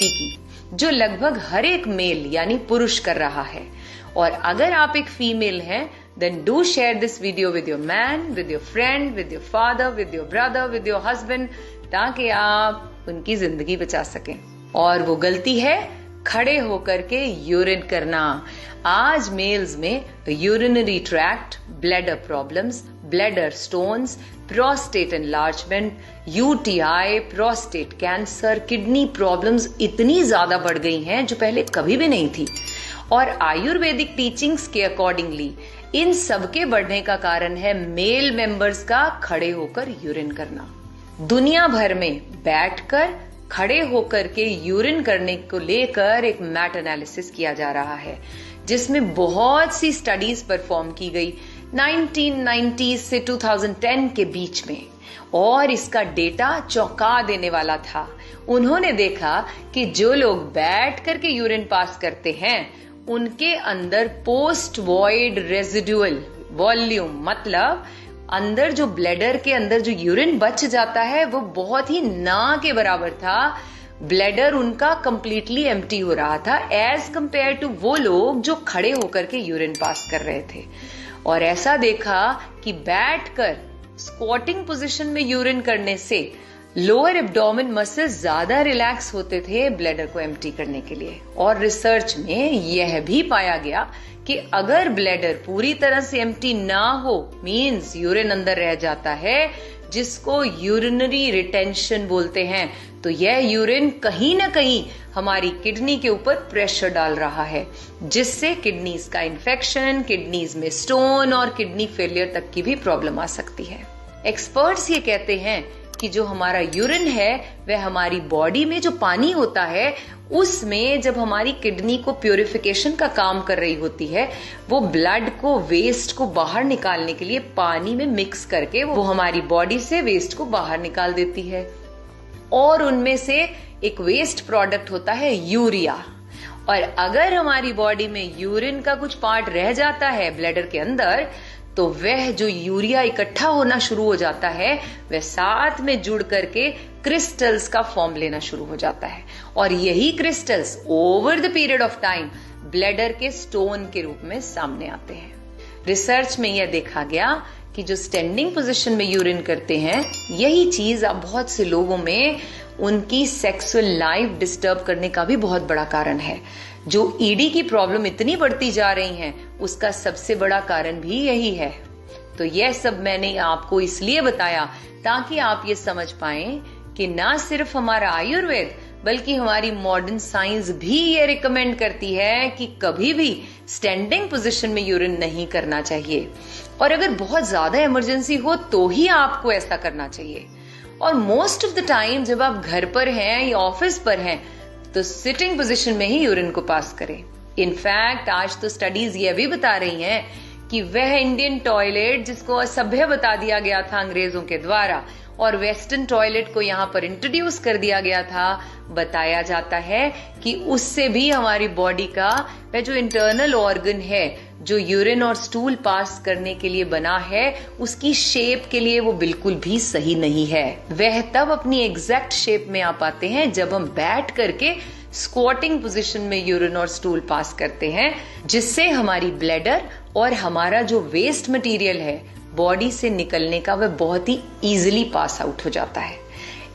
की, जो लगभग हर एक मेल यानी पुरुष कर रहा है। और अगर आप एक फीमेल हैं, then do share this video with your man, with your friend, with your father, with your brother, with your husband, ताकि आप उनकी जिंदगी बचा सकें। और वो गलती है खड़े होकर के यूरिन करना। आज मेल्स में urinary tract, bladder problems, bladder stones, prostate enlargement, UTI, prostate cancer, kidney problems इतनी ज्यादा बढ़ गई हैं जो पहले कभी भी नहीं थी। और आयुर्वेदिक टीचिंग्स के अकॉर्डिंगली इन सबके बढ़ने का कारण है मेल मेंबर्स का खड़े होकर यूरिन करना। दुनिया भर में बैठकर खड़े होकर के यूरिन करने को लेकर एक मैट एनालिसिस किया जा रहा है, जिसमें बहुत सी स्टडीज परफॉर्म की गई 1990 से 2010 के बीच में, और इसका डेटा चौंका देने वाला था। उन्होंने देखा कि जो लोग बैठ करके यूरिन पास करते हैं उनके अंदर पोस्ट वॉइड रेजिडुअल वॉल्यूम, मतलब अंदर जो ब्लैडर के अंदर जो यूरिन बच जाता है वो बहुत ही ना के बराबर था। ब्लैडर उनका कंप्लीटली एम्प्टी हो रहा था एज कंपेयर टू वो लोग जो खड़े होकर के यूरिन पास कर रहे थे। और ऐसा देखा कि बैठकर स्क्वाटिंग पोजीशन में यूरिन करने से लोअर एब्डोमेन मसल्स ज्यादा रिलैक्स होते थे ब्लैडर को एम्प्टी करने के लिए। और रिसर्च में यह भी पाया गया कि अगर ब्लैडर पूरी तरह से एम्प्टी ना हो, मींस यूरिन अंदर रह जाता है, जिसको यूरिनरी रिटेंशन बोलते हैं, तो यह यूरिन कहीं ना कहीं हमारी किडनी के ऊपर प्रेशर डाल रहा है, जिससे किडनीज का इन्फेक्शन, किडनीज में स्टोन और किडनी फेलियर तक की भी प्रॉब्लम आ सकती है। एक्सपर्ट्स ये कहते हैं कि जो हमारा यूरिन है वह हमारी बॉडी में जो पानी होता है उसमें जब हमारी किडनी को प्यूरिफिकेशन का काम कर रही होती है, वो ब्लड को, वेस्ट को बाहर निकालने के लिए पानी में मिक्स करके वो हमारी बॉडी से वेस्ट को बाहर निकाल देती है। और उनमें से एक वेस्ट प्रोडक्ट होता है यूरिया। और अगर हमारी बॉडी में यूरिन का कुछ पार्ट रह जाता है ब्लैडर के अंदर, तो वह जो यूरिया इकट्ठा होना शुरू हो जाता है वह साथ में जुड़ करके क्रिस्टल्स का फॉर्म लेना शुरू हो जाता है। और यही crystals over the period of time bladder के स्टोन के रूप में सामने आते हैं। रिसर्च में यह देखा गया कि जो स्टैंडिंग पोजीशन में यूरिन करते हैं, यही चीज अब बहुत से लोगों में उनकी सेक्सुअल लाइफ डिस्टर्ब करने का भी बहुत बड़ा कारण है। जो ईडी की प्रॉब्लम इतनी बढ़ती जा रही है उसका सबसे बड़ा कारण भी यही है। तो यह सब मैंने आपको इसलिए बताया ताकि आप ये समझ पाएं कि ना सिर्फ हमारा आयुर्वेद बल्कि हमारी मॉडर्न साइंस भी ये रिकमेंड करती है कि कभी भी स्टैंडिंग पोजीशन में यूरिन नहीं करना चाहिए, और अगर बहुत ज्यादा इमरजेंसी हो तो ही आपको ऐसा करना चाहिए। और मोस्ट ऑफ द टाइम जब आप घर पर हैं या ऑफिस पर हैं तो सिटिंग पोजीशन में ही यूरिन को पास करें। इनफैक्ट आज तो स्टडीज ये भी बता रही हैं कि वह इंडियन टॉयलेट जिसको असभ्य बता दिया गया था अंग्रेजों के द्वारा और वेस्टर्न टॉयलेट को यहाँ पर इंट्रोड्यूस कर दिया गया था, बताया जाता है कि उससे भी हमारी बॉडी का वह जो इंटरनल ऑर्गन है जो यूरिन और स्टूल पास करने के लिए बना है, उसकी शेप के लिए वो बिल्कुल भी सही नहीं है। वह तब अपनी एग्जैक्ट शेप में आ पाते हैं जब हम बैठ करके स्क्वाटिंग पोजीशन में यूरिन और स्टूल पास करते हैं, जिससे हमारी ब्लैडर और हमारा जो वेस्ट मटेरियल है बॉडी से निकलने का वह बहुत ही इजीली पास आउट हो जाता है।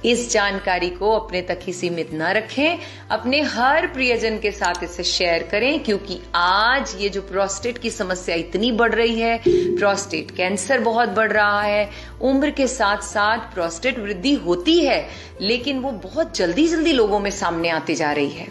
इस जानकारी को अपने तक ही सीमित न रखें, अपने हर प्रियजन के साथ इसे शेयर करें, क्योंकि आज ये जो प्रोस्टेट की समस्या इतनी बढ़ रही है, प्रोस्टेट कैंसर बहुत बढ़ रहा है, उम्र के साथ साथ प्रोस्टेट वृद्धि होती है लेकिन वो बहुत जल्दी जल्दी लोगों में सामने आती जा रही है।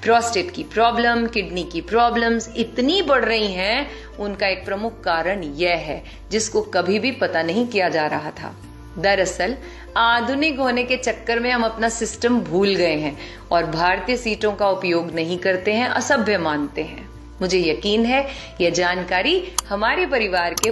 प्रोस्टेट की प्रॉब्लम, किडनी की प्रॉब्लम्स इतनी बढ़ रही हैं, उनका एक प्रमुख कारण यह है जिसको कभी भी पता नहीं किया जा रहा था। दरअसल आधुनिक होने के चक्कर में हम अपना सिस्टम भूल गए हैं और भारतीय सीटों का उपयोग नहीं करते हैं, असभ्य मानते हैं। मुझे यकीन है यह जानकारी हमारे परिवार के